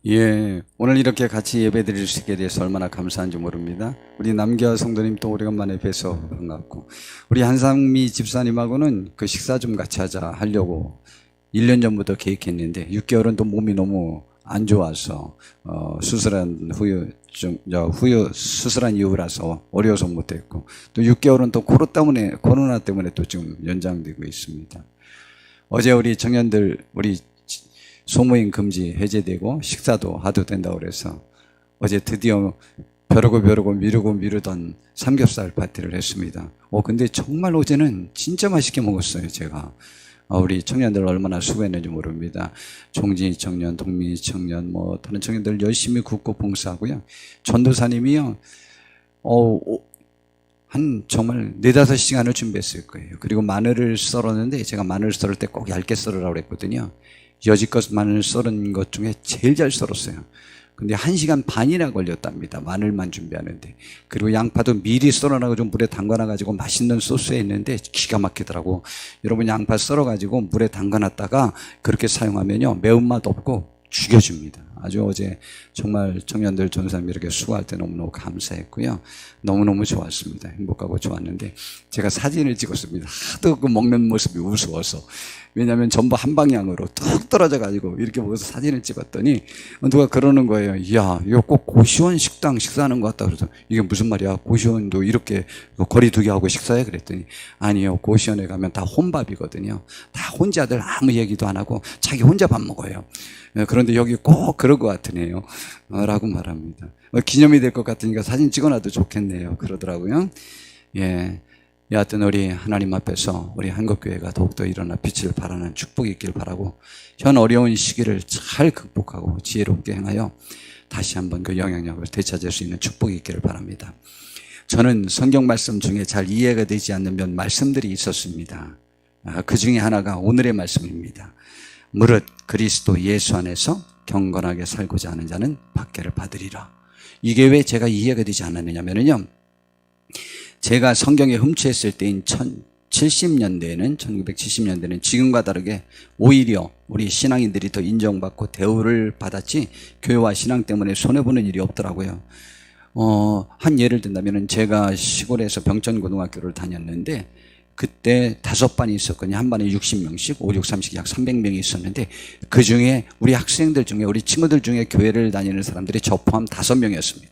예, 오늘 이렇게 같이 예배 드릴 수 있게 돼서 얼마나 감사한지 모릅니다. 우리 남기아 성도님 또 오래간만에 뵈서 반갑고, 우리 한상미 집사님하고는 그 식사 좀 같이 하려고 1년 전부터 계획했는데 6개월은 또 몸이 너무 안 좋아서 수술한 수술한 이후라서 어려워서 못했고, 또 6개월은 또 코로나 때문에 또 지금 연장되고 있습니다. 어제 우리 청년들 우리 소모임 금지 해제되고 식사도 하도 된다고 그래서 어제 드디어 벼르고 미루던 삼겹살 파티를 했습니다. 근데 정말 어제는 진짜 맛있게 먹었어요, 제가. 우리 청년들 얼마나 수고했는지 모릅니다. 종진이 청년, 동민이 청년, 다른 청년들 열심히 굽고 봉사하고요. 전도사님이요, 한 정말 4-5시간을 준비했을 거예요. 그리고 마늘을 썰었는데 제가 마늘 썰을 때 꼭 얇게 썰으라고 그랬거든요. 여지껏 마늘 썰은 것 중에 제일 잘 썰었어요. 근데 1시간 반이나 걸렸답니다, 마늘만 준비하는데. 그리고 양파도 미리 썰어놔서 좀 물에 담가놔가지고 맛있는 소스에 있는데 기가 막히더라고. 여러분, 양파 썰어가지고 물에 담가놨다가 그렇게 사용하면요, 매운맛 없고 죽여줍니다. 아주 어제 정말 청년들 전사님 이렇게 수고할 때 너무너무 감사했고요. 너무너무 좋았습니다. 행복하고 좋았는데 제가 사진을 찍었습니다. 하도 그 먹는 모습이 우스워서. 왜냐하면 전부 한 방향으로 뚝 떨어져 가지고 이렇게 먹어서 사진을 찍었더니 누가 그러는 거예요. 이야, 이거 꼭 고시원 식당 식사하는 것 같다. 그래서 이게 무슨 말이야, 고시원도 이렇게 거리 두기 하고 식사해? 그랬더니 아니요, 고시원에 가면 다 혼밥이거든요. 다 혼자들 아무 얘기도 안 하고 자기 혼자 밥 먹어요. 그런데 여기 꼭 그럴 것 같으네요, 라고 말합니다. 기념이 될 것 같으니까 사진 찍어놔도 좋겠네요, 그러더라고요. 예, 여하튼 우리 하나님 앞에서 우리 한국교회가 더욱더 일어나 빛을 발하는 축복이 있길 바라고, 현 어려운 시기를 잘 극복하고 지혜롭게 행하여 다시 한번 그 영향력을 되찾을 수 있는 축복이 있기를 바랍니다. 저는 성경 말씀 중에 잘 이해가 되지 않는 몇 말씀들이 있었습니다. 그 중에 하나가 오늘의 말씀입니다. 무릇 그리스도 예수 안에서 경건하게 살고자 하는 자는 박해를 받으리라. 이게 왜 제가 이해가 되지 않았느냐면요, 제가 성경에 흠취했을 때인 1970년대에는 지금과 다르게 오히려 우리 신앙인들이 더 인정받고 대우를 받았지 교회와 신앙 때문에 손해보는 일이 없더라고요. 한 예를 든다면 제가 시골에서 병천고등학교를 다녔는데 그때 5반이 있었거든요. 한 반에 60명씩, 5, 6, 30, 약 300명이 있었는데 그 중에 우리 학생들 중에, 우리 친구들 중에 교회를 다니는 사람들이 저 포함 5명이었습니다.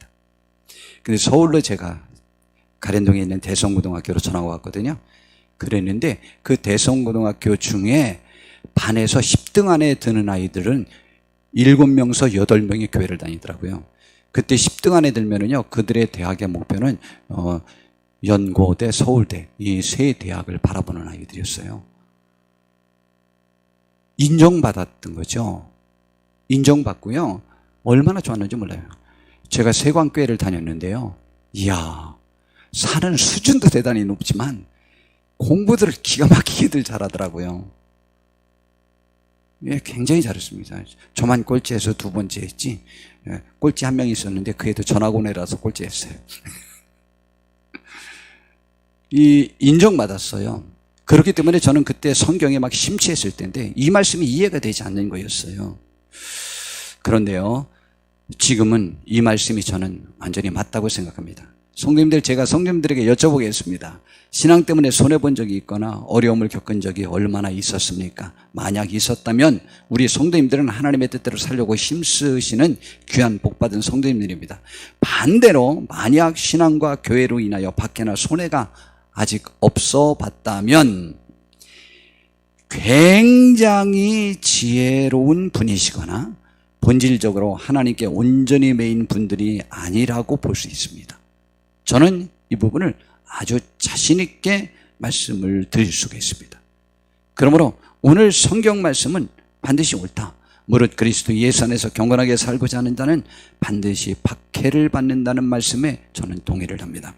근데 서울로 제가 가련동에 있는 대성고등학교로 전학 왔거든요. 그랬는데 그 대성고등학교 중에 반에서 10등 안에 드는 아이들은 7명에서 8명이 교회를 다니더라고요. 그때 10등 안에 들면은요, 그들의 대학의 목표는 연고대, 서울대, 이 세 대학을 바라보는 아이들이었어요. 인정받았던 거죠. 인정받고요, 얼마나 좋았는지 몰라요. 제가 세광교회를 다녔는데요, 이야, 사는 수준도 대단히 높지만 공부들을 기가 막히게들 잘하더라고요. 예, 굉장히 잘했습니다. 저만 꼴찌해서 2번째 했지, 꼴찌 한 명 있었는데 그 애도 전학원이라서 꼴찌했어요. 인정받았어요. 그렇기 때문에 저는 그때 성경에 막 심취했을 때인데 이 말씀이 이해가 되지 않는 거였어요. 그런데요, 지금은 이 말씀이 저는 완전히 맞다고 생각합니다. 성도님들, 제가 성도님들에게 여쭤보겠습니다. 신앙 때문에 손해본 적이 있거나 어려움을 겪은 적이 얼마나 있었습니까? 만약 있었다면 우리 성도님들은 하나님의 뜻대로 살려고 힘쓰시는 귀한 복받은 성도님들입니다. 반대로 만약 신앙과 교회로 인하여 박해나 손해가 아직 없어 봤다면 굉장히 지혜로운 분이시거나 본질적으로 하나님께 온전히 매인 분들이 아니라고 볼 수 있습니다. 저는 이 부분을 아주 자신 있게 말씀을 드릴 수가 있습니다. 그러므로 오늘 성경 말씀은 반드시 옳다. 무릇 그리스도 예수 안에서 경건하게 살고자 하는 자는 반드시 박해를 받는다는 말씀에 저는 동의를 합니다.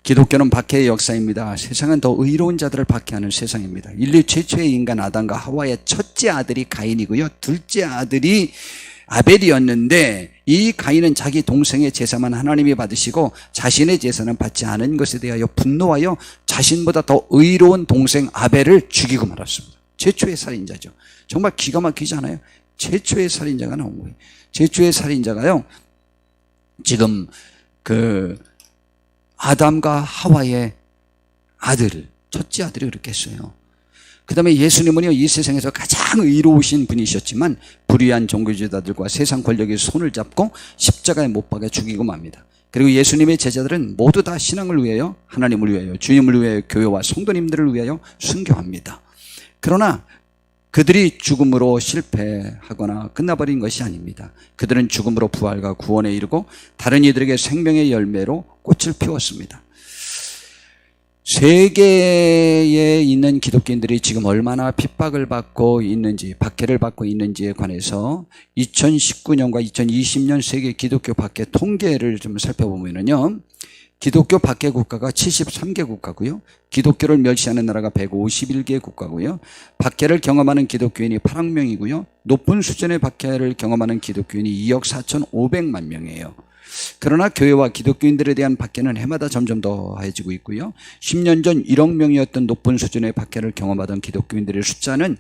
기독교는 박해의 역사입니다. 세상은 더 의로운 자들을 박해하는 세상입니다. 인류 최초의 인간 아담과 하와의 첫째 아들이 가인이고요, 둘째 아들이 아벨이었는데 이 가인은 자기 동생의 제사만 하나님이 받으시고 자신의 제사는 받지 않은 것에 대하여 분노하여 자신보다 더 의로운 동생 아벨을 죽이고 말았습니다. 최초의 살인자죠. 정말 기가 막히지 않아요? 최초의 살인자가 나온 거예요. 최초의 살인자가요, 지금 아담과 하와의 첫째 아들이 그렇게 했어요. 그 다음에 예수님은요, 이 세상에서 가장 의로우신 분이셨지만 불의한 종교지도자들과 세상 권력의 손을 잡고 십자가에 못 박아 죽이고 맙니다. 그리고 예수님의 제자들은 모두 다 신앙을 위하여, 하나님을 위하여, 주님을 위하여, 교회와 성도님들을 위하여 순교합니다. 그러나 그들이 죽음으로 실패하거나 끝나버린 것이 아닙니다. 그들은 죽음으로 부활과 구원에 이르고 다른 이들에게 생명의 열매로 꽃을 피웠습니다. 세계에 있는 기독교인들이 지금 얼마나 핍박을 받고 있는지, 박해를 받고 있는지에 관해서 2019년과 2020년 세계 기독교 박해 통계를 좀 살펴보면요, 기독교 박해 국가가 73개 국가고요, 기독교를 멸시하는 나라가 151개 국가고요, 박해를 경험하는 기독교인이 8억 명이고요, 높은 수준의 박해를 경험하는 기독교인이 2억 4,500만 명이에요. 그러나 교회와 기독교인들에 대한 박해는 해마다 점점 더해지고 있고요, 10년 전 1억 명이었던 높은 수준의 박해를 경험하던 기독교인들의 숫자는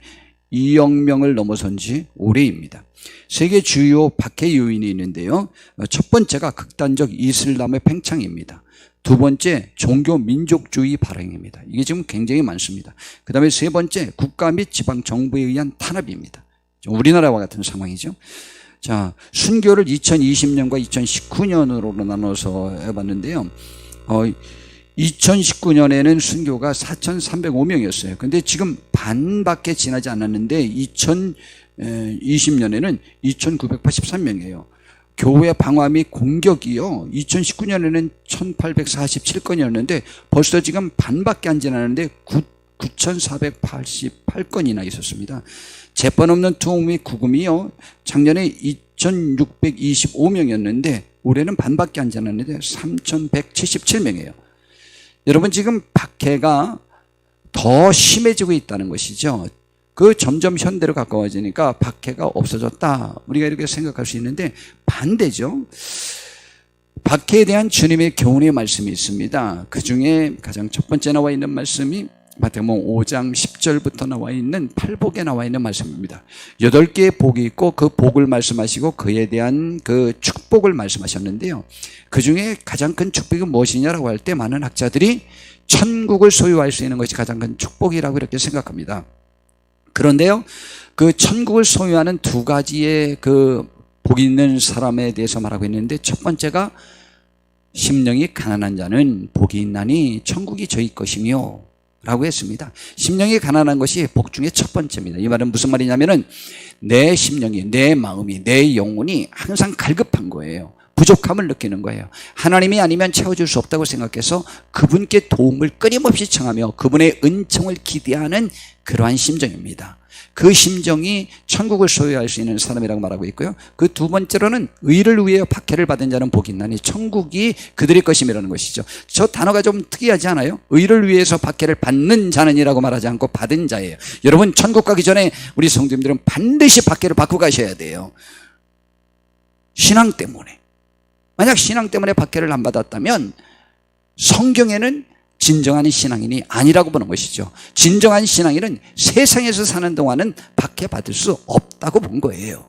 2억 명을 넘어선 지 오래입니다. 세계 주요 박해 요인이 있는데요, 첫 번째가 극단적 이슬람의 팽창입니다. 두 번째, 종교 민족주의 발행입니다. 이게 지금 굉장히 많습니다. 그 다음에 세 번째, 국가 및 지방 정부에 의한 탄압입니다. 우리나라와 같은 상황이죠. 자, 순교를 2020년과 2019년으로 나눠서 해봤는데요, 2019년에는 순교가 4,305명이었어요. 근데 지금 반밖에 지나지 않았는데 2020년에는 2,983명이에요. 교회 방화 및 공격이요, 2019년에는 1,847건이었는데 벌써 지금 반밖에 안 지났는데 9,488건이나 있었습니다. 재판 없는 투옥 및 구금이요, 작년에 2,625명이었는데 올해는 반밖에 안 지났는데 3,177명이에요. 여러분, 지금 박해가 더 심해지고 있다는 것이죠. 점점 현대로 가까워지니까 박해가 없어졌다, 우리가 이렇게 생각할 수 있는데 반대죠. 박해에 대한 주님의 교훈의 말씀이 있습니다. 그 중에 가장 첫 번째 나와 있는 말씀이 마태복음 5장 10절부터 나와 있는 팔복에 나와 있는 말씀입니다. 8개의 복이 있고 그 복을 말씀하시고 그에 대한 그 축복을 말씀하셨는데요, 그 중에 가장 큰 축복이 무엇이냐라고 할 때 많은 학자들이 천국을 소유할 수 있는 것이 가장 큰 축복이라고 이렇게 생각합니다. 그런데요, 그 천국을 소유하는 두 가지의 그 복이 있는 사람에 대해서 말하고 있는데, 첫 번째가 심령이 가난한 자는 복이 있나니 천국이 저희 것이며 라고 했습니다. 심령이 가난한 것이 복 중에 첫 번째입니다. 이 말은 무슨 말이냐면은 내 심령이, 내 마음이, 내 영혼이 항상 갈급한 거예요. 부족함을 느끼는 거예요. 하나님이 아니면 채워줄 수 없다고 생각해서 그분께 도움을 끊임없이 청하며 그분의 은총을 기대하는 그러한 심정입니다. 그 심정이 천국을 소유할 수 있는 사람이라고 말하고 있고요, 그 두 번째로는 의를 위해 박해를 받은 자는 복이 있나니 천국이 그들의 것임이라는 것이죠. 저 단어가 좀 특이하지 않아요? 의를 위해서 박해를 받는 자는 이라고 말하지 않고 받은 자예요. 여러분, 천국 가기 전에 우리 성도님들은 반드시 박해를 받고 가셔야 돼요. 신앙 때문에. 만약 신앙 때문에 박해를 안 받았다면 성경에는 진정한 신앙인이 아니라고 보는 것이죠. 진정한 신앙인은 세상에서 사는 동안은 박해받을 수 없다고 본 거예요.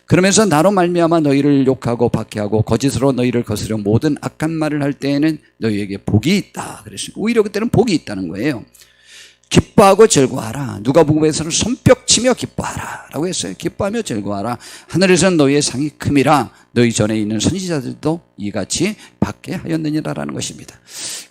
그러면서 나로 말미암아 너희를 욕하고 박해하고 거짓으로 너희를 거스려 모든 악한 말을 할 때에는 너희에게 복이 있다 그랬어요. 오히려 그때는 복이 있다는 거예요. 기뻐하고 즐거워하라. 누가복음에서는 손뼉치며 기뻐하라 라고 했어요. 기뻐하며 즐거워하라. 하늘에서는 너희의 상이 큼이라. 너희 전에 있는 선지자들도 이같이 받게 하였느니라 라는 것입니다.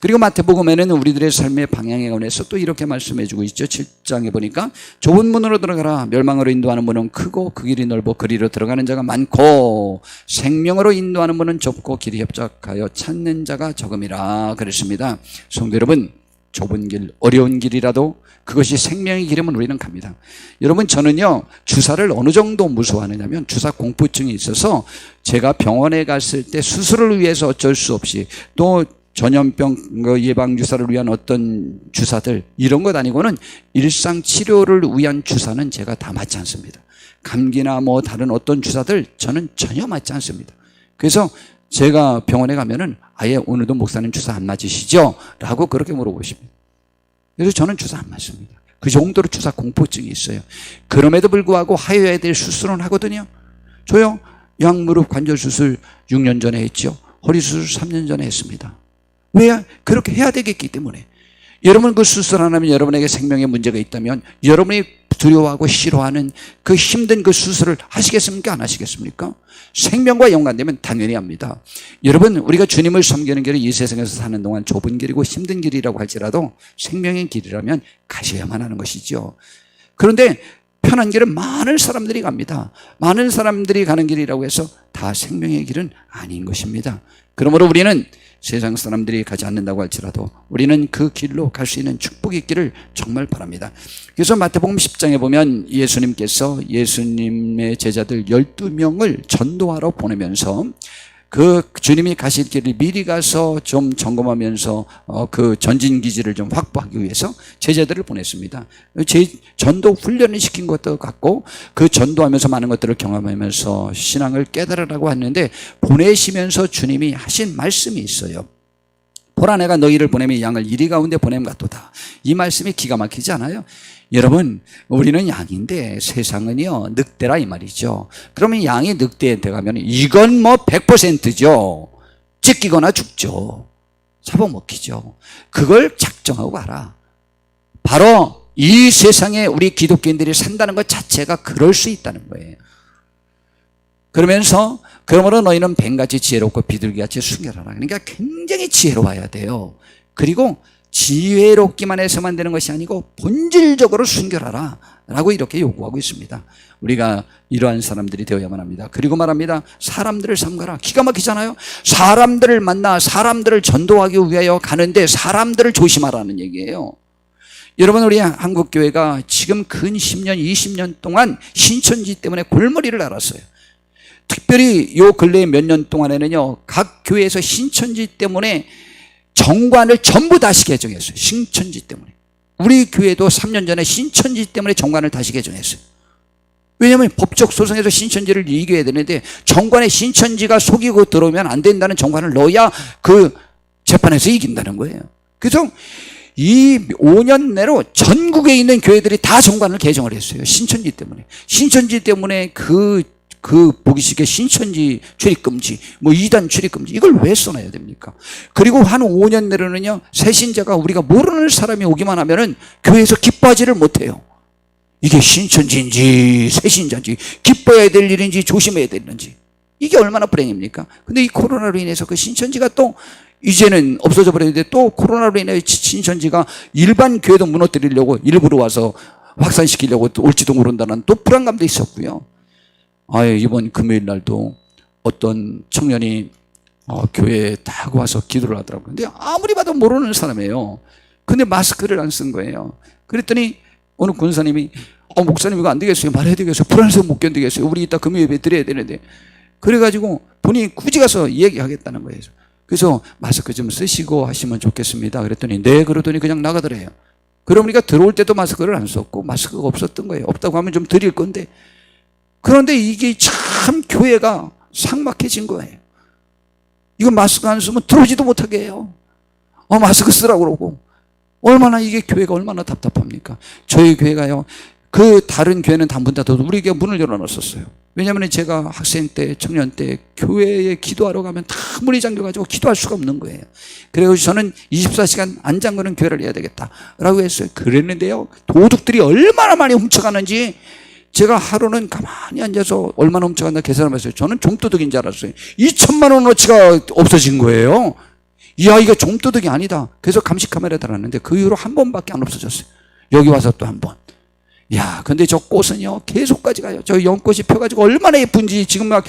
그리고 마태복음에는 우리들의 삶의 방향에 관해서 또 이렇게 말씀해 주고 있죠. 7장에 보니까 좁은 문으로 들어가라. 멸망으로 인도하는 문은 크고 그 길이 넓어 그리로 들어가는 자가 많고 생명으로 인도하는 문은 좁고 길이 협착하여 찾는 자가 적음이라 그랬습니다. 성도 여러분, 좁은 길, 어려운 길이라도 그것이 생명의 길이면 우리는 갑니다. 여러분, 저는요, 주사를 어느 정도 무서워하느냐면 주사 공포증이 있어서 제가 병원에 갔을 때 수술을 위해서 어쩔 수 없이, 또 전염병 예방 주사를 위한 어떤 주사들, 이런 것 아니고는 일상 치료를 위한 주사는 제가 다 맞지 않습니다. 감기나 뭐 다른 어떤 주사들 저는 전혀 맞지 않습니다. 그래서 제가 병원에 가면은 아예 오늘도 목사님 주사 안 맞으시죠? 라고 그렇게 물어보십니다. 그래서 저는 주사 안 맞습니다. 그 정도로 주사 공포증이 있어요. 그럼에도 불구하고 하여야 될 수술은 하거든요. 저요, 양무릎 관절 수술 6년 전에 했죠. 허리 수술 3년 전에 했습니다. 왜? 그렇게 해야 되겠기 때문에. 여러분 그 수술 안 하면 여러분에게 생명에 문제가 있다면 여러분이 두려워하고 싫어하는 그 힘든 그 수술을 하시겠습니까? 안 하시겠습니까? 생명과 연관되면 당연히 합니다. 여러분, 우리가 주님을 섬기는 길은 이 세상에서 사는 동안 좁은 길이고 힘든 길이라고 할지라도 생명의 길이라면 가셔야만 하는 것이죠. 그런데 편한 길은 많은 사람들이 갑니다. 많은 사람들이 가는 길이라고 해서 다 생명의 길은 아닌 것입니다. 그러므로 우리는 세상 사람들이 가지 않는다고 할지라도 우리는 그 길로 갈 수 있는 축복의 길을 정말 바랍니다. 그래서 마태복음 10장에 보면 예수님께서 예수님의 제자들 12명을 전도하러 보내면서 그 주님이 가실 길을 미리 가서 좀 점검하면서 그 전진 기지를 좀 확보하기 위해서 제자들을 보냈습니다. 전도 훈련을 시킨 것도 같고 그 전도하면서 많은 것들을 경험하면서 신앙을 깨달으라고 했는데 보내시면서 주님이 하신 말씀이 있어요. 보라, 내가 너희를 보내면 양을 이리 가운데 보냄 같도다. 이 말씀이 기가 막히지 않아요? 여러분, 우리는 양인데 세상은요 늑대라 이 말이죠. 그러면 양이 늑대에 들어가면 이건 뭐 100%죠. 찢기거나 죽죠. 잡아먹히죠. 그걸 작정하고 가라. 바로 이 세상에 우리 기독교인들이 산다는 것 자체가 그럴 수 있다는 거예요. 그러면서 그러므로 너희는 뱀같이 지혜롭고 비둘기같이 순결하라. 그러니까 굉장히 지혜로워야 돼요. 그리고 지혜롭기만 해서만 되는 것이 아니고 본질적으로 순결하라 라고 이렇게 요구하고 있습니다. 우리가 이러한 사람들이 되어야만 합니다. 그리고 말합니다. 사람들을 삼가라. 기가 막히잖아요. 사람들을 만나 사람들을 전도하기 위하여 가는데 사람들을 조심하라는 얘기예요. 여러분, 우리 한국교회가 지금 근 10년 20년 동안 신천지 때문에 골머리를 앓았어요. 특별히 요 근래 몇 년 동안에는요 각 교회에서 신천지 때문에 정관을 전부 다시 개정했어요. 신천지 때문에. 우리 교회도 3년 전에 신천지 때문에 정관을 다시 개정했어요. 왜냐하면 법적 소송에서 신천지를 이겨야 되는데 정관에 신천지가 속이고 들어오면 안 된다는 정관을 넣어야 그 재판에서 이긴다는 거예요. 그래서 이 5년 내로 전국에 있는 교회들이 다 정관을 개정을 했어요. 신천지 때문에. 신천지 때문에 그 보기 쉽게 신천지 출입금지, 뭐 이단 출입금지, 이걸 왜 써놔야 됩니까? 그리고 한 5년 내로는요, 새신자가 우리가 모르는 사람이 오기만 하면은 교회에서 기뻐하지를 못해요. 이게 신천지인지 새신자인지 기뻐해야 될 일인지 조심해야 되는지. 이게 얼마나 불행입니까? 근데 이 코로나로 인해서 그 신천지가 또 이제는 없어져 버렸는데 또 코로나로 인해 신천지가 일반 교회도 무너뜨리려고 일부러 와서 확산시키려고 올지도 모른다는 또 불안감도 있었고요. 이번 금요일 날도 어떤 청년이 교회에 딱 와서 기도를 하더라고요. 근데 아무리 봐도 모르는 사람이에요. 근데 마스크를 안 쓴 거예요. 그랬더니 어느 권사님이 목사님 이거 안 되겠어요. 말해야 되겠어요. 불안해서 못 견디겠어요. 우리 이따 금요 예배 드려야 되는데. 그래가지고 본인이 굳이 가서 얘기하겠다는 거예요. 그래서 마스크 좀 쓰시고 하시면 좋겠습니다. 그랬더니 네, 그러더니 그냥 나가더래요. 그러니까 들어올 때도 마스크를 안 썼고 마스크가 없었던 거예요. 없다고 하면 좀 드릴 건데. 그런데 이게 참 교회가 삭막해진 거예요. 이거 마스크 안 쓰면 들어오지도 못하게 해요. 마스크 쓰라고 그러고. 얼마나 이게 교회가 얼마나 답답합니까? 저희 교회가요, 그 다른 교회는 다 문 닫아도 우리 교회 문을 열어놨었어요. 왜냐하면 제가 학생 때, 청년 때 교회에 기도하러 가면 다 문이 잠겨가지고 기도할 수가 없는 거예요. 그래서 저는 24시간 안 잠그는 교회를 해야 되겠다라고 했어요. 그랬는데요, 도둑들이 얼마나 많이 훔쳐가는지 제가 하루는 가만히 앉아서 얼마나 훔쳐갔나 계산을 했어요. 저는 좀도둑인 줄 알았어요. 2천만 원어치가 없어진 거예요. 이야, 이거 좀도둑이 아니다. 그래서 감시 카메라 달았는데 그 이후로 한 번밖에 안 없어졌어요. 여기 와서 또 한 번. 야, 근데 저 꽃은요 계속까지 가요. 저 연꽃이 펴가지고 얼마나 예쁜지 지금 막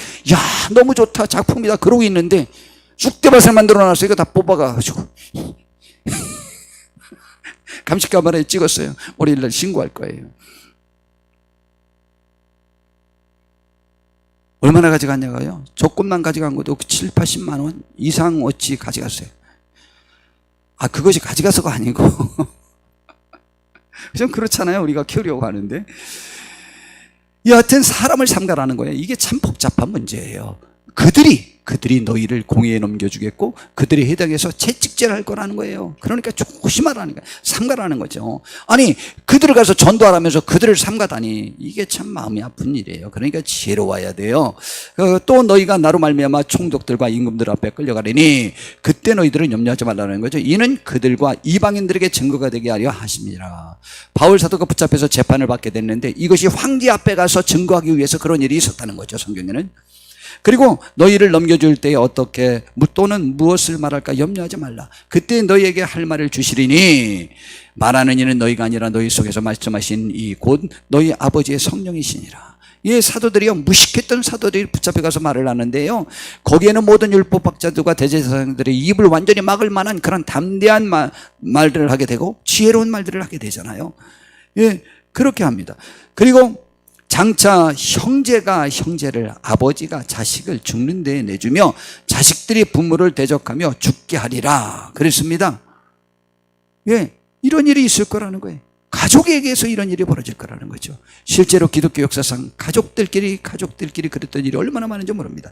너무 좋다, 작품이다 그러고 있는데 쑥대밭을 만들어놨어요. 이거 다 뽑아가지고 감시 카메라에 찍었어요. 월요일날 신고할 거예요. 얼마나 가져갔냐고요? 조금만 가져간 것도 7, 80만 원 이상 어치 가져갔어요. 그것이 가져가서가 아니고 좀 그렇잖아요. 우리가 키우려고 하는데. 여하튼 사람을 삼가라는 거예요. 이게 참 복잡한 문제예요. 그들이 그들이 너희를 공회에 넘겨주겠고 그들에 해당해서 채찍질할 거라는 거예요. 그러니까 조심하라는 거예요. 삼가라는 거죠. 아니 그들을 가서 전도하라면서 그들을 삼가다니 이게 참 마음이 아픈 일이에요. 그러니까 지혜로워야 돼요. 또 너희가 나로 말미암아 총독들과 임금들 앞에 끌려가리니 그때 너희들은 염려하지 말라는 거죠. 이는 그들과 이방인들에게 증거가 되게 하려 하십니다. 바울 사도가 붙잡혀서 재판을 받게 됐는데 이것이 황제 앞에 가서 증거하기 위해서 그런 일이 있었다는 거죠. 성경에는. 그리고 너희를 넘겨줄 때에 어떻게 또는 무엇을 말할까 염려하지 말라. 그때 너희에게 할 말을 주시리니 말하는 이는 너희가 아니라 너희 속에서 말씀하신 이 곧 너희 아버지의 성령이시니라. 이 사도들이요, 무식했던 사도들이 붙잡혀 가서 말을 하는데요, 거기에는 모든 율법학자들과 대제사장들의 입을 완전히 막을 만한 그런 담대한 말들을 하게 되고 지혜로운 말들을 하게 되잖아요. 예, 그렇게 합니다. 그리고 장차 형제가 형제를, 아버지가 자식을 죽는 데에 내주며 자식들이 부모를 대적하며 죽게 하리라 그랬습니다. 예, 이런 일이 있을 거라는 거예요. 가족에게서 이런 일이 벌어질 거라는 거죠. 실제로 기독교 역사상 가족들끼리 그랬던 일이 얼마나 많은지 모릅니다.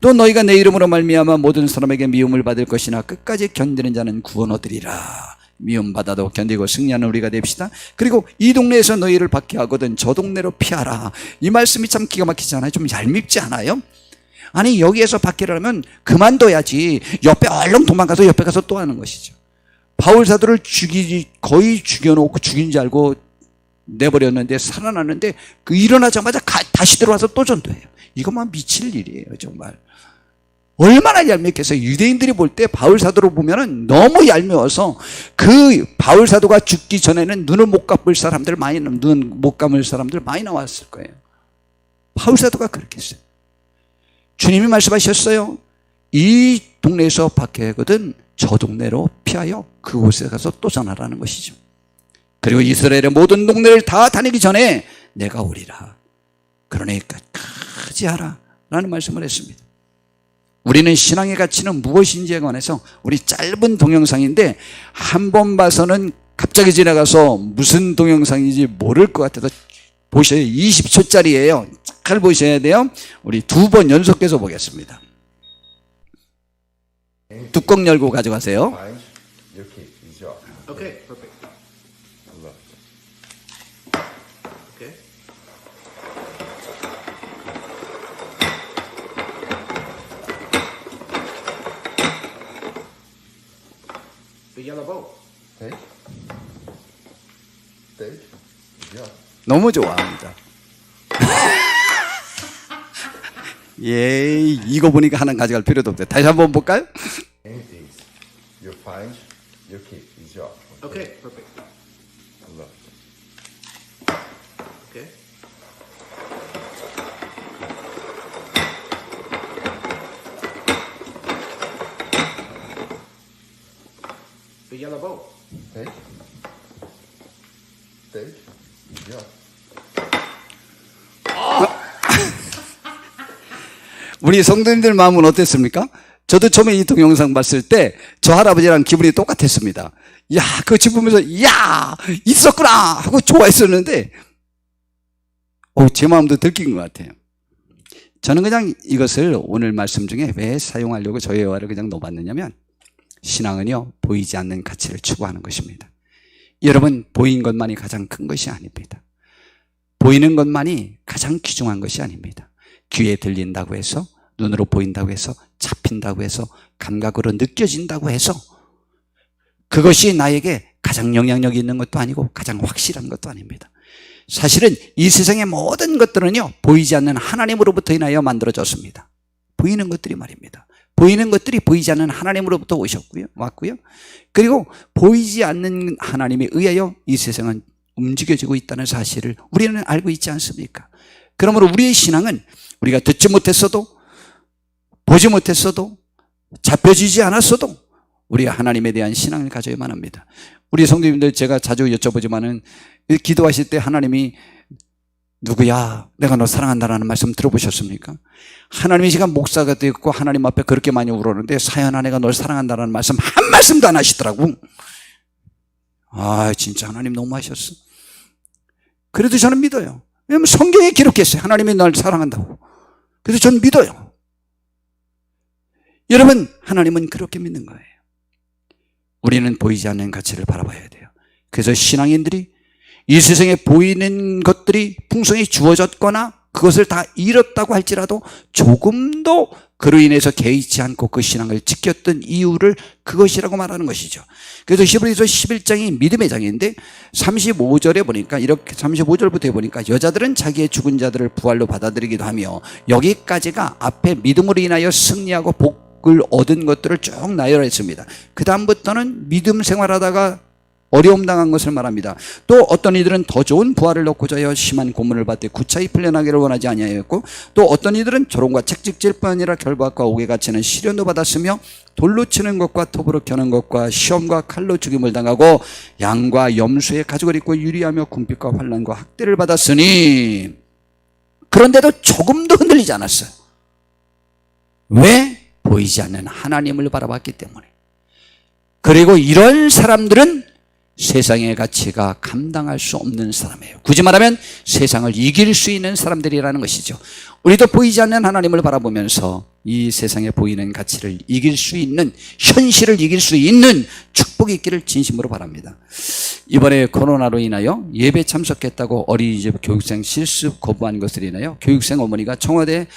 또 너희가 내 이름으로 말미암아 모든 사람에게 미움을 받을 것이나 끝까지 견디는 자는 구원 얻으리라. 미움받아도 견디고 승리하는 우리가 됩시다. 그리고 이 동네에서 너희를 받게 하거든 저 동네로 피하라. 이 말씀이 참 기가 막히지 않아요? 좀 얄밉지 않아요? 아니 여기에서 받기라면 그만둬야지 옆에 얼른 도망가서 옆에 가서 또 하는 것이죠. 바울 사도를 거의 죽여놓고 죽인 줄 알고 내버렸는데 살아났는데 그 일어나자마자 다시 들어와서 또 전도해요. 이것만 미칠 일이에요. 정말 얼마나 얄밉겠어요. 유대인들이 볼 때 바울 사도를 보면은 너무 얄미워서 그 바울 사도가 죽기 전에는 눈을 못 감을 사람들 많이 나왔을 거예요. 바울 사도가 그렇게 했어요. 주님이 말씀하셨어요. 이 동네에서 박해하거든 저 동네로 피하여 그곳에 가서 또 전하라는 것이죠. 그리고 이스라엘의 모든 동네를 다 다니기 전에 내가 오리라. 그러니 끝까지 하라 라는 말씀을 했습니다. 우리는 신앙의 가치는 무엇인지에 관해서 우리 짧은 동영상인데 한 번 봐서는 갑자기 지나가서 무슨 동영상인지 모를 것 같아서 보셔야 20초짜리예요. 잘 보셔야 돼요. 우리 2번 연속해서 보겠습니다. 뚜껑 열고 가져가세요. Okay, perfect. Okay. The yellow boat. Take. Take. Yeah. 너무 좋아합니다. 예, 이거 보니까 하나 가져갈 필요도 없대. 다시 한번 볼까요? It is. You find, you keep. It's yours. Okay, perfect. Look. Okay. The yellow boat. Take. Take. It's yours. 우리 성도님들 마음은 어땠습니까? 저도 처음에 이 동영상 봤을 때 저 할아버지랑 기분이 똑같았습니다. 야, 그거 지금 보면서 야, 있었구나 하고 좋아했었는데 제 마음도 들킨 것 같아요. 저는 그냥 이것을 오늘 말씀 중에 왜 사용하려고 저의 화를 그냥 넣어봤느냐면 신앙은요, 보이지 않는 가치를 추구하는 것입니다. 여러분, 보이는 것만이 가장 큰 것이 아닙니다. 보이는 것만이 가장 귀중한 것이 아닙니다. 귀에 들린다고 해서, 눈으로 보인다고 해서, 잡힌다고 해서, 감각으로 느껴진다고 해서 그것이 나에게 가장 영향력이 있는 것도 아니고 가장 확실한 것도 아닙니다. 사실은 이 세상의 모든 것들은요, 보이지 않는 하나님으로부터 인하여 만들어졌습니다. 보이는 것들이 말입니다. 보이는 것들이 보이지 않는 하나님으로부터 왔고요. 그리고 보이지 않는 하나님에 의하여 이 세상은 움직여지고 있다는 사실을 우리는 알고 있지 않습니까? 그러므로 우리의 신앙은 우리가 듣지 못했어도, 보지 못했어도, 잡혀지지 않았어도 우리가 하나님에 대한 신앙을 가져야만 합니다. 우리 성도님들 제가 자주 여쭤보지만은 기도하실 때 하나님이 누구야? 내가 너 사랑한다라는 말씀 들어보셨습니까? 하나님이 제가 목사가 되었고 하나님 앞에 그렇게 많이 울었는데 사연아 내가 널 사랑한다라는 말씀 한 말씀도 안 하시더라고. 아, 진짜 하나님 너무하셨어. 그래도 저는 믿어요. 왜냐하면 성경에 기록했어요. 하나님이 날 사랑한다고. 그래서 저는 믿어요. 여러분, 하나님은 그렇게 믿는 거예요. 우리는 보이지 않는 가치를 바라봐야 돼요. 그래서 신앙인들이 이 세상에 보이는 것들이 풍성히 주어졌거나 그것을 다 잃었다고 할지라도 조금도 그로 인해서 개의치 않고 그 신앙을 지켰던 이유를 그것이라고 말하는 것이죠. 그래서 히브리서 11장이 믿음의 장인데 35절에 보니까 이렇게 35절부터 보니까 여자들은 자기의 죽은 자들을 부활로 받아들이기도 하며, 여기까지가 앞에 믿음으로 인하여 승리하고 복을 얻은 것들을 쭉 나열했습니다. 그 다음부터는 믿음 생활하다가 어려움 당한 것을 말합니다. 또 어떤 이들은 더 좋은 부활을 넣고자 하여 심한 고문을 받되 구차히 풀려나기를 원하지 아니하였고, 또 어떤 이들은 조롱과 책직질 뿐 아니라 결박과 옥에 갇히는 시련도 받았으며 돌로 치는 것과 톱으로 켜는 것과 시험과 칼로 죽임을 당하고 양과 염소의 가죽을 입고 유리하며 궁핍과 환난과 학대를 받았으니, 그런데도 조금도 흔들리지 않았어요. 왜? 보이지 않는 하나님을 바라봤기 때문에. 그리고 이런 사람들은 세상의 가치가 감당할 수 없는 사람이에요. 굳이 말하면 세상을 이길 수 있는 사람들이라는 것이죠. 우리도 보이지 않는 하나님을 바라보면서 이 세상에 보이는 가치를 이길 수 있는, 현실을 이길 수 있는 축복이 있기를 진심으로 바랍니다. 이번에 코로나로 인하여 예배 참석했다고 어린이집 교육생 실습 거부한 것으로 인하여 교육생 어머니가 청와대에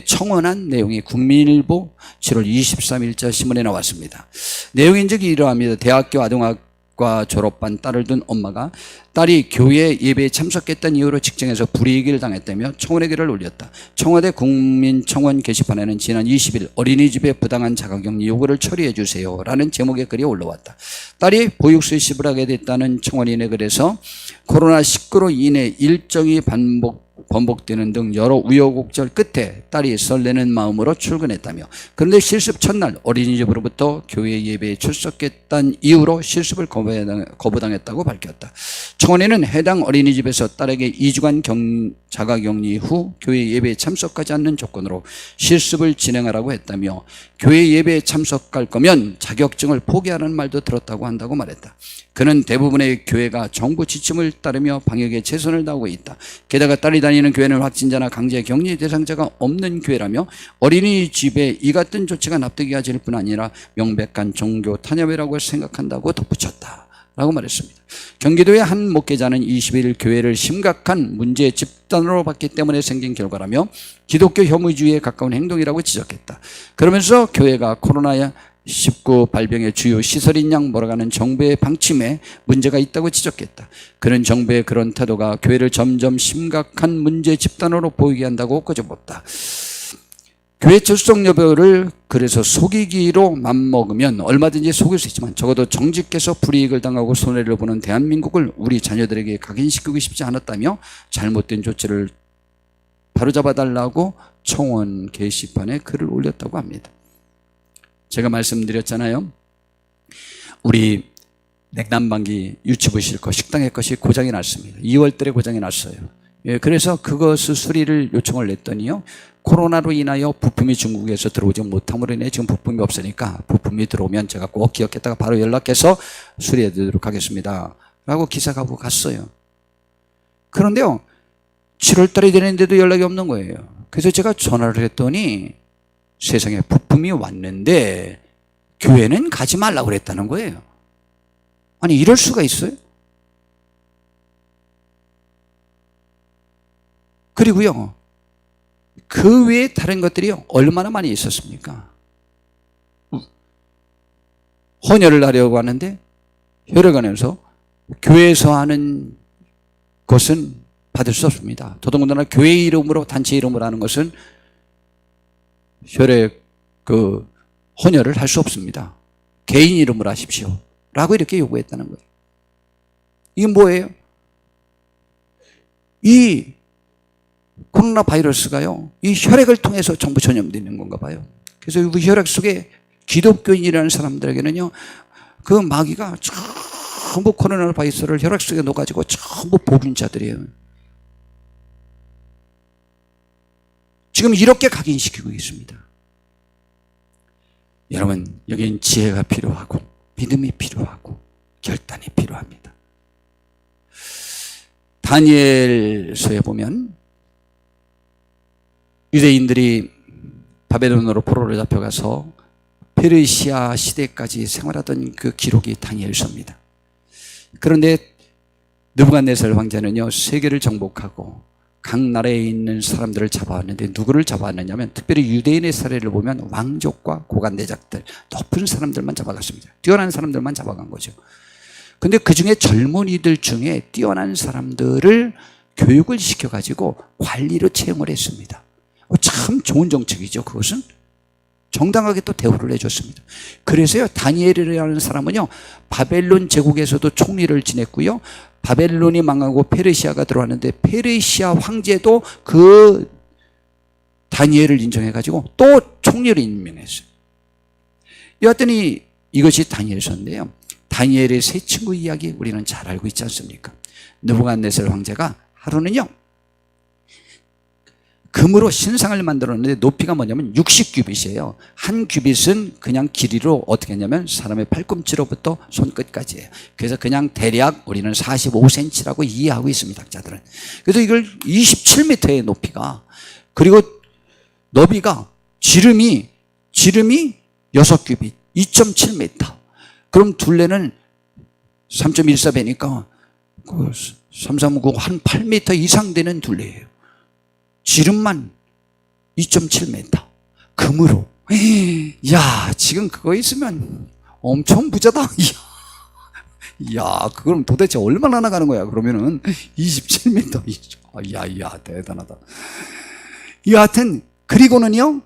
청원한 내용이 국민일보 7월 23일자 신문에 나왔습니다. 내용인즉 이러합니다. 대학교 아동학과 졸업반 딸을 둔 엄마가 딸이 교회 예배에 참석했던 이유로 직장에서 불이익을 당했다며 청원의 글을 올렸다. 청와대 국민청원 게시판에는 지난 20일 어린이집의 부당한 자가격리 요구를 처리해 주세요 라는 제목의 글이 올라왔다. 딸이 보육 수습을 하게 됐다는 청원인의 글에서 코로나19로 인해 일정이 번복되는 등 여러 우여곡절 끝에 딸이 설레는 마음으로 출근했다며, 그런데 실습 첫날 어린이집으로부터 교회 예배에 출석했다는 이유로 실습을 거부당했다고 밝혔다. 청원인은 해당 어린이집에서 딸에게 2주간 자가격리 후 교회 예배에 참석하지 않는 조건으로 실습을 진행하라고 했다며, 교회 예배에 참석할 거면 자격증을 포기하는 말도 들었다고 한다고 말했다. 그는 대부분의 교회가 정부 지침을 따르며 방역에 최선을 다하고 있다. 게다가 딸이 다니는 교회는 확진자나 강제 격리 대상자가 없는 교회라며 어린이집에 이 같은 조치가 납득이 가질 뿐 아니라 명백한 종교 탄압이라고 생각한다고 덧붙였다 라고 말했습니다. 경기도의 한 목회자는 21일 교회를 심각한 문제 집단으로 봤기 때문에 생긴 결과라며 기독교 혐오주의에 가까운 행동이라고 지적했다. 그러면서 교회가 코로나19 발병의 주요 시설인 양 몰아가는 정부의 방침에 문제가 있다고 지적했다. 그는 정부의 그런 태도가 교회를 점점 심각한 문제 집단으로 보이게 한다고 꼬집었다. 교회 출석 여부를 그래서 속이기로 맘먹으면 얼마든지 속일 수 있지만 적어도 정직해서 불이익을 당하고 손해를 보는 대한민국을 우리 자녀들에게 각인시키고 싶지 않았다며 잘못된 조치를 바로잡아달라고 청원 게시판에 글을 올렸다고 합니다. 제가 말씀드렸잖아요. 우리 냉난방기 유치부 실거 식당의 것이 고장이 났습니다. 2월달에 고장이 났어요. 그래서 그것을 수리를 요청을 냈더니요, 코로나로 인하여 부품이 중국에서 들어오지 못함으로 인해 지금 부품이 없으니까 부품이 들어오면 제가 꼭 기억했다가 바로 연락해서 수리해 드리도록 하겠습니다 라고 기사가 하고 갔어요. 그런데요, 7월달이 되는데도 연락이 없는 거예요. 그래서 제가 전화를 했더니 세상에 부품이 왔는데 교회는 가지 말라고 그랬다는 거예요. 아니, 이럴 수가 있어요? 그리고요, 그 외에 다른 것들이 얼마나 많이 있었습니까? 헌혈을 하려고 하는데 혈액원에서 교회에서 하는 것은 받을 수 없습니다. 더더군다나 교회 이름으로, 단체 이름으로 하는 것은 혈액 헌혈을 할 수 없습니다. 개인 이름으로 하십시오 라고 이렇게 요구했다는 거예요. 이게 뭐예요? 이 코로나 바이러스가요, 이 혈액을 통해서 전부 전염되는 건가 봐요. 그래서 그 혈액 속에 기독교인이라는 사람들에게는요, 그 마귀가 전부 코로나 바이러스를 혈액 속에 넣어가지고 전부 복인 자들이에요. 지금 이렇게 각인시키고 있습니다. 여러분, 여기는 지혜가 필요하고 믿음이 필요하고 결단이 필요합니다. 다니엘서에 보면 유대인들이 바벨론으로 포로로 잡혀가서 페르시아 시대까지 생활하던 그 기록이 다니엘서입니다. 그런데 느부갓네살 황제는요, 세계를 정복하고 각 나라에 있는 사람들을 잡아왔는데 누구를 잡아왔느냐면 특별히 유대인의 사례를 보면 왕족과 고관대작들, 높은 사람들만 잡아갔습니다. 뛰어난 사람들만 잡아간 거죠. 근데 그 중에 젊은이들 중에 뛰어난 사람들을 교육을 시켜가지고 관리로 채용을 했습니다. 참 좋은 정책이죠. 그것은 정당하게 또 대우를 해줬습니다. 그래서요, 다니엘이라는 사람은요, 바벨론 제국에서도 총리를 지냈고요, 바벨론이 망하고 페르시아가 들어왔는데 페르시아 황제도 그 다니엘을 인정해가지고 또 총리를 임명했어요. 여하튼 이것이 다니엘서인데요, 다니엘의 세 친구 이야기 우리는 잘 알고 있지 않습니까? 느부갓네살 황제가 하루는요, 금으로 신상을 만들었는데 높이가 뭐냐면 60규빗이에요. 한 규빗은 그냥 길이로 어떻게 했냐면 사람의 팔꿈치로부터 손끝까지예요. 그래서 그냥 대략 우리는 45cm라고 이해하고 있습니다, 학자들은. 그래서 이걸 27m의 높이가, 그리고 너비가 지름이 6규빗 2.7m. 그럼 둘레는 3.14배니까 339 한 8m 이상 되는 둘레예요. 지름만 2.7m. 금으로. 야, 지금 그거 있으면 엄청 부자다. 야, 그럼 도대체 얼마나 나가는 거야? 그러면은 27m. 야, 대단하다. 여하튼, 그리고는요,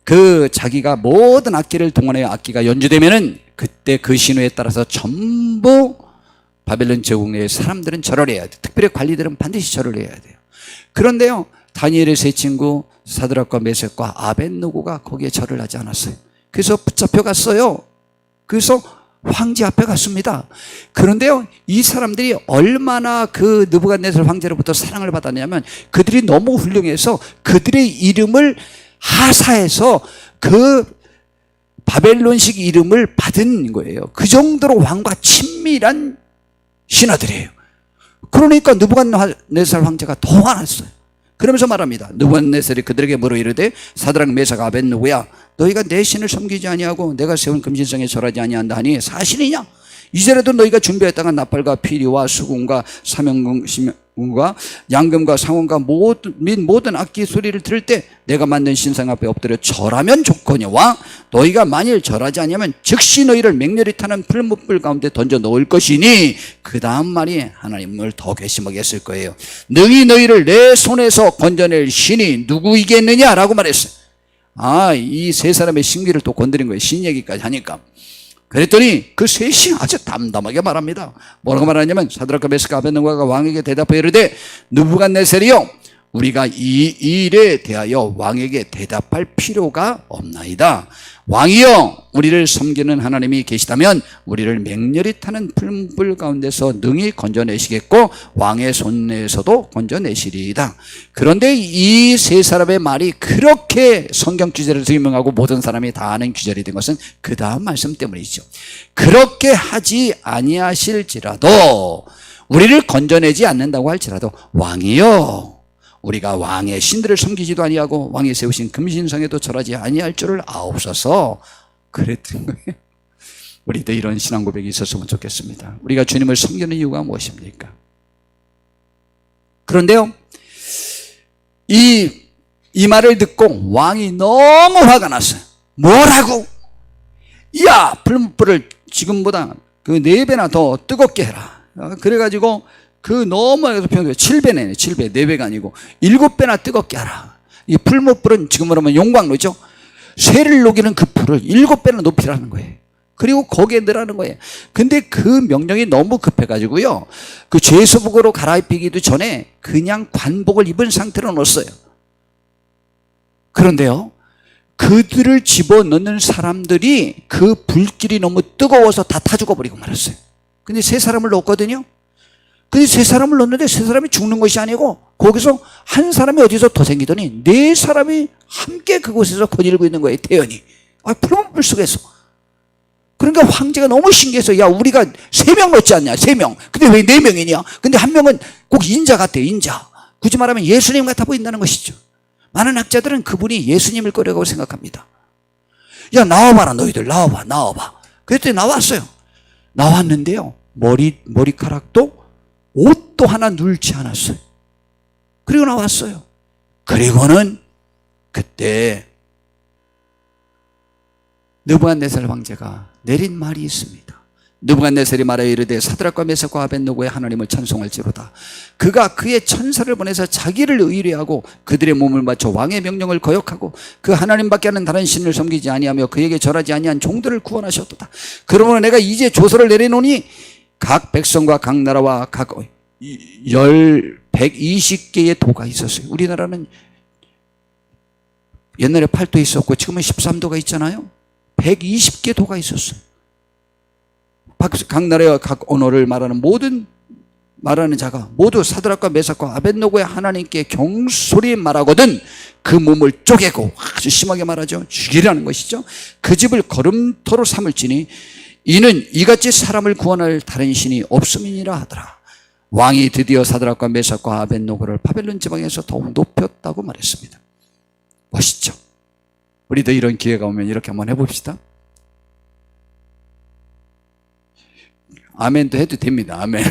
그 자기가 모든 악기를 동원해요. 악기가 연주되면은 그때 그 신호에 따라서 전부 바벨론 제국 내의 사람들은 절을 해야 돼요. 특별히 관리들은 반드시 절을 해야 돼요. 그런데요, 다니엘의 세 친구 사드락과 메섹과 아벳느고가 거기에 절을 하지 않았어요. 그래서 붙잡혀 갔어요. 그래서 황제 앞에 갔습니다. 그런데요, 이 사람들이 얼마나 그 느부갓네살 황제로부터 사랑을 받았냐면 그들이 너무 훌륭해서 그들의 이름을 하사해서 그 바벨론식 이름을 받은 거예요. 그 정도로 왕과 친밀한 신하들이에요. 그러니까 느부갓네살 황제가 더 화났어요. 그러면서 말합니다. 느부갓네살이 그들에게 물어 이르되 사드락 메삭 아벳느고야, 너희가 내 신을 섬기지 아니하고 내가 세운 금신상에 절하지 아니한다 하니 사실이냐? 이제라도 너희가 준비했다가 나팔과 피리와 수금과 사명금과 양금과 상원과 모든 악기 소리를 들을 때 내가 만든 신상 앞에 엎드려 절하면 좋거니와 너희가 만일 절하지 아니하면 즉시 너희를 맹렬히 타는 풀무불 가운데 던져 넣을 것이니 그 다음 말이 하나님을 더 괘씸하게 했을 거예요. 능히 너희를 내 손에서 건져낼 신이 누구이겠느냐라고 말했어요. 이 세 사람의 신기를 또 건드린 거예요. 신 얘기까지 하니까. 그랬더니 그 셋이 아주 담담하게 말합니다. 뭐라고 말하냐면 사드락과 메삭과 아벳느고가 왕에게 대답하여 이르되 느부갓네살이여, 우리가 이 일에 대하여 왕에게 대답할 필요가 없나이다. 왕이여, 우리를 섬기는 하나님이 계시다면 우리를 맹렬히 타는 풀무불 가운데서 능히 건져내시겠고 왕의 손에서도 건져내시리이다. 그런데 이 세 사람의 말이 그렇게 성경 규절을 증명하고 모든 사람이 다 아는 규절이 된 것은 그 다음 말씀 때문이죠. 그렇게 하지 아니하실지라도, 우리를 건져내지 않는다고 할지라도 왕이여, 우리가 왕의 신들을 섬기지도 아니하고 왕이 세우신 금신상에도 절하지 아니할 줄을 아옵소서. 그랬던 거예요. 우리도 이런 신앙 고백이 있었으면 좋겠습니다. 우리가 주님을 섬기는 이유가 무엇입니까? 그런데요, 이 말을 듣고 왕이 너무 화가 났어요. 뭐라고? 야, 풀무불을 지금보다 그 4배나 더 뜨겁게 해라. 그래가지고 그 너무해서 표현돼요. 7배네, 7배. 4배가 아니고 7배나 뜨겁게 하라. 이 풀무불은 지금으로 하면 용광로죠. 쇠를 녹이는 그 불을 7배나 높이라는 거예요. 그리고 거기에 넣으라는 거예요. 근데 그 명령이 너무 급해가지고요, 그 죄수복으로 갈아입히기도 전에 그냥 관복을 입은 상태로 넣었어요. 그런데요, 그들을 집어넣는 사람들이 그 불길이 너무 뜨거워서 다 타 죽어버리고 말았어요. 근데 세 사람을 넣었거든요. 근데 세 사람을 넣었는데 세 사람이 죽는 것이 아니고 거기서 한 사람이 어디서 더 생기더니 4사람이 함께 그곳에서 거닐고 있는 거예요. 태연히. 풀무불 속에서. 그러니까 황제가 너무 신기해서, 야, 우리가 3명 넣지 않냐, 3명. 근데 왜 4명이냐? 근데 한 명은 꼭 인자 같아요, 인자. 굳이 말하면 예수님 같아 보인다는 것이죠. 많은 학자들은 그분이 예수님일 거라고 생각합니다. 야, 나와봐라, 너희들. 나와봐. 그랬더니 나왔어요. 나왔는데요. 머리카락도 옷도 하나 눌지 않았어요. 그리고 나왔어요. 그리고는 그때 느부갓네살 황제가 내린 말이 있습니다. 느부갓네살이 말하여 이르되 사드락과 메삭과 아벳느고의 하나님을 찬송할지로다. 그가 그의 천사를 보내서 자기를 의뢰하고 그들의 몸을 맞춰 왕의 명령을 거역하고 그 하나님밖에 하는 다른 신을 섬기지 아니하며 그에게 절하지 아니한 종들을 구원하셨도다. 그러므로 내가 이제 조서를 내려놓으니 각 백성과 각 나라와 각 120개의 도가 있었어요. 우리나라는 옛날에 8도 있었고 지금은 13도가 있잖아요. 120개 도가 있었어요. 각 나라와 각 언어를 말하는 자가 모두 사드락과 메삭과 아벳느고의 하나님께 경솔히 말하거든 그 몸을 쪼개고, 아주 심하게 말하죠, 죽이라는 것이죠. 그 집을 걸음터로 삼을지니 이는 이같이 사람을 구원할 다른 신이 없음이니라 하더라. 왕이 드디어 사드락과 메삭과 아벳느고를 바벨론 지방에서 더욱 높였다고 말했습니다. 멋있죠? 우리도 이런 기회가 오면 이렇게 한번 해봅시다. 아멘도 해도 됩니다. 아멘.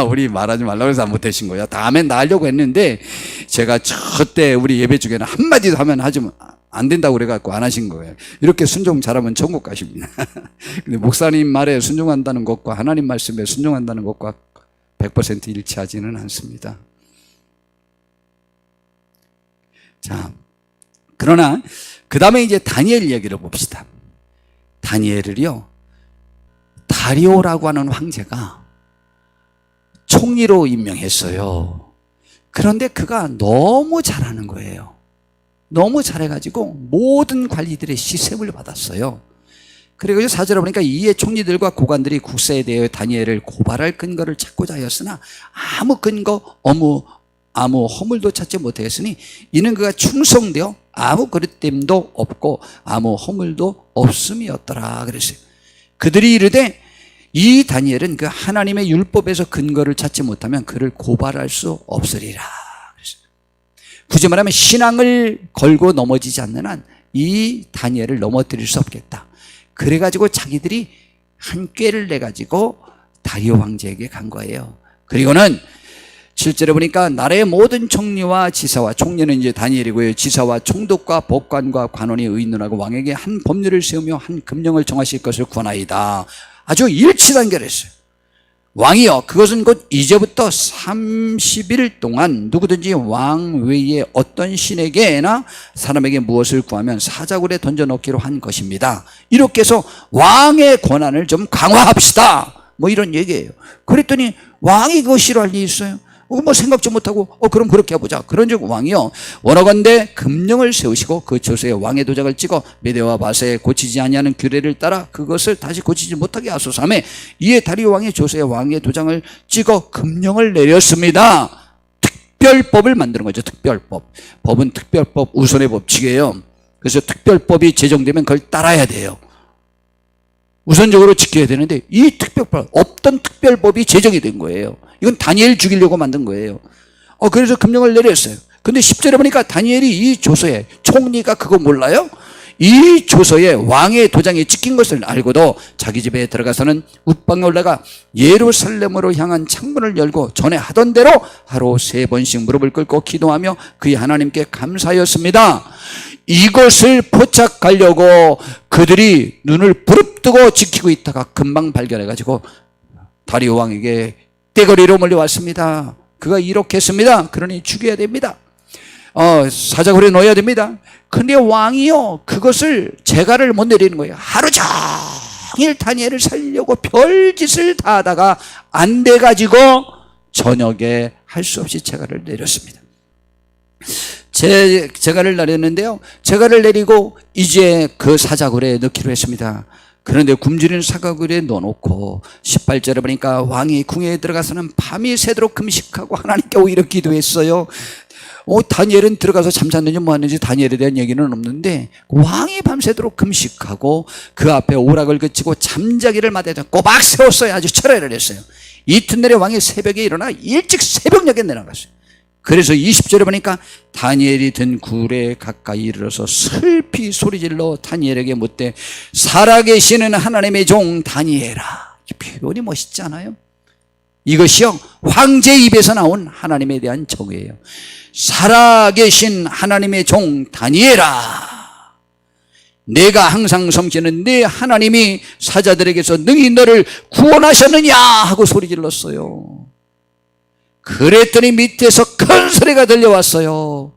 우리 말하지 말라고 해서 못하신 거예요. 다 아멘 다 하려고 했는데 제가 저때 우리 예배 중에는 한마디도 하면 하지만 안 된다고 그래갖고 안 하신 거예요. 이렇게 순종 잘하면 천국 가십니다. 근데 목사님 말에 순종한다는 것과 하나님 말씀에 순종한다는 것과 100% 일치하지는 않습니다. 자, 그러나 그 다음에 이제 다니엘 얘기를 봅시다. 다니엘을요, 다리오라고 하는 황제가 총리로 임명했어요. 그런데 그가 너무 잘하는 거예요. 너무 잘해가지고 모든 관리들의 시샘을 받았어요. 그리고 사절에 보니까 이에 총리들과 고관들이 국사에 대해 다니엘을 고발할 근거를 찾고자 하였으나 아무 근거, 아무 허물도 찾지 못하였으니 이는 그가 충성되어 아무 그릇됨도 없고 아무 허물도 없음이었더라 그랬어요. 그들이 이르되 이 다니엘은 그 하나님의 율법에서 근거를 찾지 못하면 그를 고발할 수 없으리라 그랬어요. 굳이 말하면 신앙을 걸고 넘어지지 않는 한 이 다니엘을 넘어뜨릴 수 없겠다. 그래가지고 자기들이 한 꾀를 내가지고 다리오 황제에게 간 거예요. 그리고는 실제로 보니까 나라의 모든 총리와 지사와, 총리는 이제 다니엘이고요, 지사와 총독과 법관과 관원이 의논하고 왕에게 한 법률을 세우며 한 금령을 정하실 것을 권하이다. 아주 일치단결했어요. 왕이여, 그것은 곧 이제부터 30일 동안 누구든지 왕 외에 어떤 신에게나 사람에게 무엇을 구하면 사자굴에 던져넣기로 한 것입니다. 이렇게 해서 왕의 권한을 좀 강화합시다, 뭐 이런 얘기예요. 그랬더니 왕이 그거 싫어할 일이 있어요? 뭐 생각도 못하고 그럼 그렇게 해보자. 그런즉 왕이요, 원하건대 금령을 세우시고 그 조서에 왕의 도장을 찍어 메대와 바사에 고치지 아니하는 규례를 따라 그것을 다시 고치지 못하게 하소서 하며 이에 다리오 왕의 조서에 왕의 도장을 찍어 금령을 내렸습니다. 특별법을 만드는 거죠. 특별법. 법은 특별법, 우선의 법칙이에요. 그래서 특별법이 제정되면 그걸 따라야 돼요. 우선적으로 지켜야 되는데 이 특별법, 없던 특별법이 제정이 된 거예요. 이건 다니엘 죽이려고 만든 거예요. 그래서 금령을 내렸어요. 근데 10절에 보니까 다니엘이 이 조서에, 총리가 그거 몰라요? 이 조서에 왕의 도장이 찍힌 것을 알고도 자기 집에 들어가서는 웃방에 올라가 예루살렘으로 향한 창문을 열고 전에 하던 대로 하루 3번씩 무릎을 꿇고 기도하며 그의 하나님께 감사하였습니다. 이것을 포착하려고 그들이 눈을 부릅뜨고 지키고 있다가 금방 발견해가지고 다리오 왕에게 떼거리로 몰려왔습니다. 그가 이렇게 했습니다. 그러니 죽여야 됩니다. 사자굴에 넣어야 됩니다. 근데 왕이요, 그것을 재갈을 못 내리는 거예요. 하루 종일 다니엘을 살리려고 별짓을 다 하다가 안 돼가지고 저녁에 할 수 없이 재갈을 내렸습니다. 재갈을 내렸는데요, 재갈을 내리고 이제 그 사자굴에 넣기로 했습니다. 그런데 굶주린 사자굴에 넣어놓고 18절에 보니까 왕이 궁에 들어가서는 밤이 새도록 금식하고 하나님께 오히려 기도했어요. 다니엘은 들어가서 잠잤는지 뭐하는지 다니엘에 대한 얘기는 없는데 왕이 밤새도록 금식하고 그 앞에 오락을 그치고 잠자기를 마다해서 꼬박 세웠어요. 아주 철회를 했어요. 이튿날에 왕이 새벽에 일어나 일찍 새벽녘에 내려갔어요. 그래서 20절에 보니까 다니엘이 든 굴에 가까이 이르러서 슬피 소리질러 다니엘에게 묻되 살아계시는 하나님의 종 다니엘아. 이 표현이 멋있지 않아요? 이것이요 황제 입에서 나온 하나님에 대한 정의예요. 살아계신 하나님의 종 다니엘아, 내가 항상 섬기는 네 하나님이 사자들에게서 능히 너를 구원하셨느냐 하고 소리 질렀어요. 그랬더니 밑에서 큰 소리가 들려왔어요.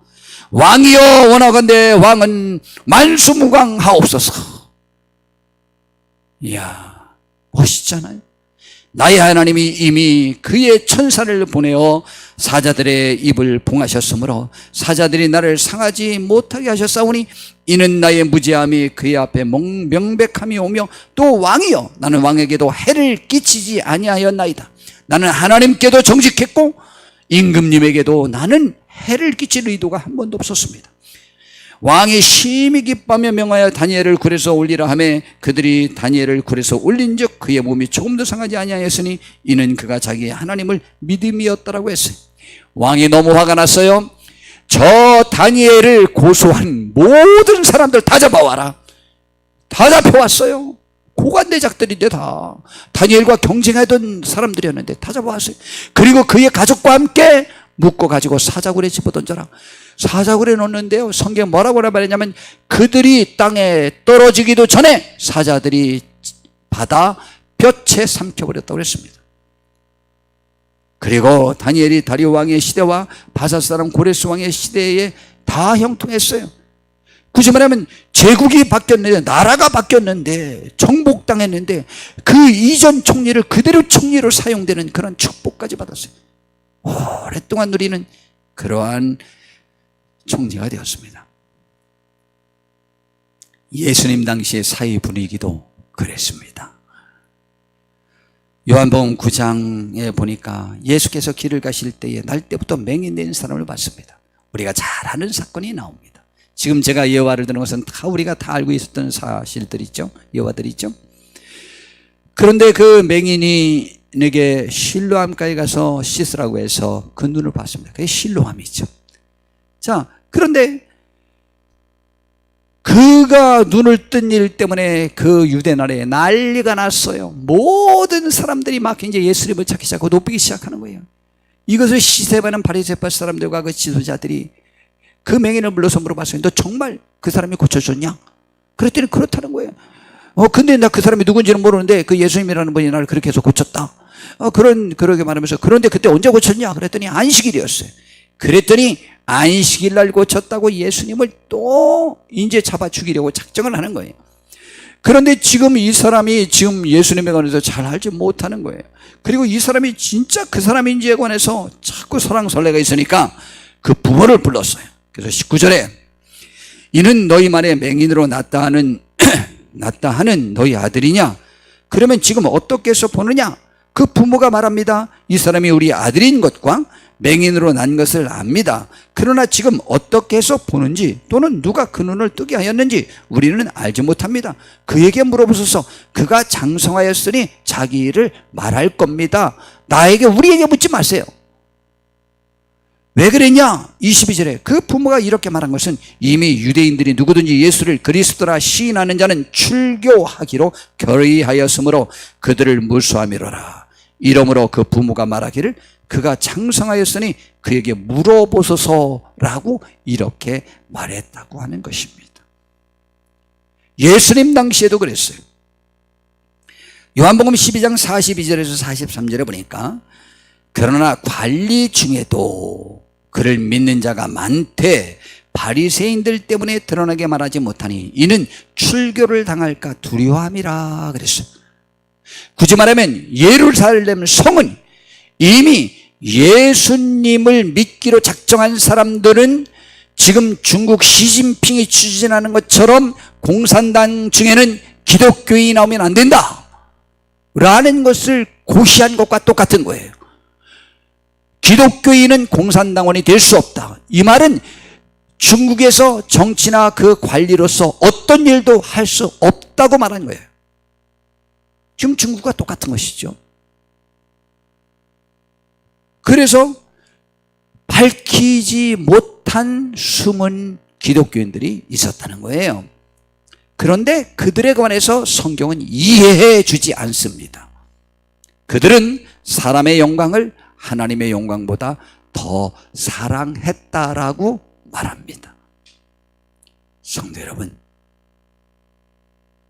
왕이여 원하건대 왕은 만수무강하옵소서. 이야, 멋있잖아요. 나의 하나님이 이미 그의 천사를 보내어 사자들의 입을 봉하셨으므로 사자들이 나를 상하지 못하게 하셨사오니 이는 나의 무죄함이 그의 앞에 명백함이 오며 또 왕이여 나는 왕에게도 해를 끼치지 아니하였나이다. 나는 하나님께도 정직했고 임금님에게도 나는 해를 끼칠 의도가 한 번도 없었습니다. 왕이 심히 기뻐하며 명하여 다니엘을 굴에서 올리라 하매 그들이 다니엘을 굴에서 올린즉 그의 몸이 조금도 상하지 아니하였으니 이는 그가 자기의 하나님을 믿음이었다라고 했어요. 왕이 너무 화가 났어요. 저 다니엘을 고소한 모든 사람들 다 잡아와라. 다 잡혀왔어요. 고관대작들인데 다 다니엘과 경쟁하던 사람들이었는데 다 잡아왔어요. 그리고 그의 가족과 함께 묶어가지고 사자굴에 집어던져라. 사자굴에 놓는데요, 성경에 뭐라고 말했냐면 그들이 땅에 떨어지기도 전에 사자들이 받아 볕에 삼켜버렸다고 그랬습니다. 그리고 다니엘이 다리오 왕의 시대와 바사 사람 고레스 왕의 시대에 다 형통했어요. 굳이 말하면 제국이 바뀌었는데, 나라가 바뀌었는데, 정복당했는데 그 이전 총리를 그대로 총리로 사용되는 그런 축복까지 받았어요. 오랫동안 누리는 그러한 총리가 되었습니다. 예수님 당시의 사회 분위기도 그랬습니다. 요한복음 9장에 보니까 예수께서 길을 가실 때에 날 때부터 맹인된 사람을 봤습니다. 우리가 잘 아는 사건이 나옵니다. 지금 제가 예화를 드는 것은 다 우리가 다 알고 있었던 사실들이죠. 예화들이죠. 그런데 그 맹인이 내게 실로암가에 가서 씻으라고 해서 그 눈을 봤습니다. 그게 실로암이죠. 자, 그런데 그가 눈을 뜬 일 때문에 그 유대 나라에 난리가 났어요. 모든 사람들이 막 이제 예수님을 찾기 시작하고 높이기 시작하는 거예요. 이것을 시세바는 바리새파 사람들과 그 지도자들이 그 맹인을 불러서 물어봤어요. 너 정말 그 사람이 고쳐줬냐? 그랬더니 그렇다는 거예요. 근데 나 그 사람이 누군지는 모르는데 그 예수님이라는 분이 나를 그렇게 해서 고쳤다. 그러게 말하면서 그런데 그때 언제 고쳤냐? 그랬더니 안식일이었어요. 그랬더니 안식일 날 고쳤다고 예수님을 또 이제 잡아 죽이려고 작정을 하는 거예요. 그런데 지금 이 사람이 지금 예수님에 관해서 잘 알지 못하는 거예요. 그리고 이 사람이 진짜 그 사람인지에 관해서 자꾸 설왕설래가 있으니까 그 부모를 불렀어요. 그래서 19절에 이는 너희만의 맹인으로 났다 하는 너희 아들이냐? 그러면 지금 어떻게 해서 보느냐? 그 부모가 말합니다. 이 사람이 우리 아들인 것과 맹인으로 난 것을 압니다. 그러나 지금 어떻게 해서 보는지 또는 누가 그 눈을 뜨게 하였는지 우리는 알지 못합니다. 그에게 물어보소서. 그가 장성하였으니 자기 일을 말할 겁니다. 우리에게 묻지 마세요. 왜 그랬냐? 22절에 그 부모가 이렇게 말한 것은 이미 유대인들이 누구든지 예수를 그리스도라 시인하는 자는 출교하기로 결의하였으므로 그들을 무수함이로라. 이러므로 그 부모가 말하기를 그가 장성하였으니 그에게 물어보소서라고 이렇게 말했다고 하는 것입니다. 예수님 당시에도 그랬어요. 요한복음 12장 42절에서 43절에 보니까 그러나 관리 중에도 그를 믿는 자가 많되 바리새인들 때문에 드러나게 말하지 못하니 이는 출교를 당할까 두려워함이라 그랬어요. 굳이 말하면 예루살렘 성은 이미 예수님을 믿기로 작정한 사람들은 지금 중국 시진핑이 추진하는 것처럼 공산당 중에는 기독교인이 나오면 안 된다 라는 것을 고시한 것과 똑같은 거예요. 기독교인은 공산당원이 될 수 없다. 이 말은 중국에서 정치나 그 관리로서 어떤 일도 할 수 없다고 말한 거예요. 지금 중국과 똑같은 것이죠. 그래서 밝히지 못한 숨은 기독교인들이 있었다는 거예요. 그런데 그들에 관해서 성경은 이해해 주지 않습니다. 그들은 사람의 영광을 하나님의 영광보다 더 사랑했다라고 말합니다. 성도 여러분,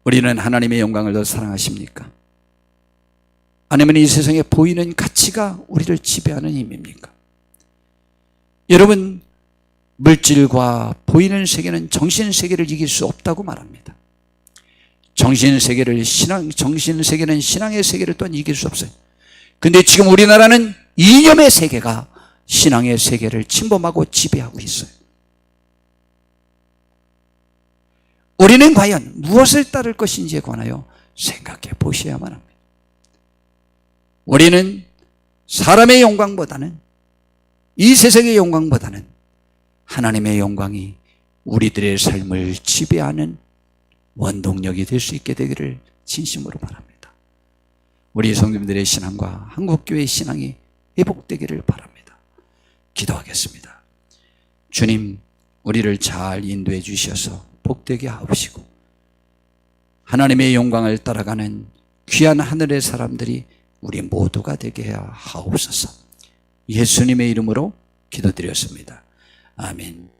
우리는 하나님의 영광을 더 사랑하십니까? 아니면 이 세상에 보이는 가치가 우리를 지배하는 힘입니까? 여러분, 물질과 보이는 세계는 정신세계를 이길 수 없다고 말합니다. 정신세계는 신앙의 세계를 또한 이길 수 없어요. 근데 지금 우리나라는 이념의 세계가 신앙의 세계를 침범하고 지배하고 있어요. 우리는 과연 무엇을 따를 것인지에 관하여 생각해 보셔야만 합니다. 우리는 사람의 영광보다는, 이 세상의 영광보다는 하나님의 영광이 우리들의 삶을 지배하는 원동력이 될 수 있게 되기를 진심으로 바랍니다. 우리 성도님들의 신앙과 한국교회의 신앙이 회복되기를 바랍니다. 기도하겠습니다. 주님, 우리를 잘 인도해 주셔서 복되게 하옵시고 하나님의 영광을 따라가는 귀한 하늘의 사람들이 우리 모두가 되게 하옵소서. 예수님의 이름으로 기도드렸습니다. 아멘.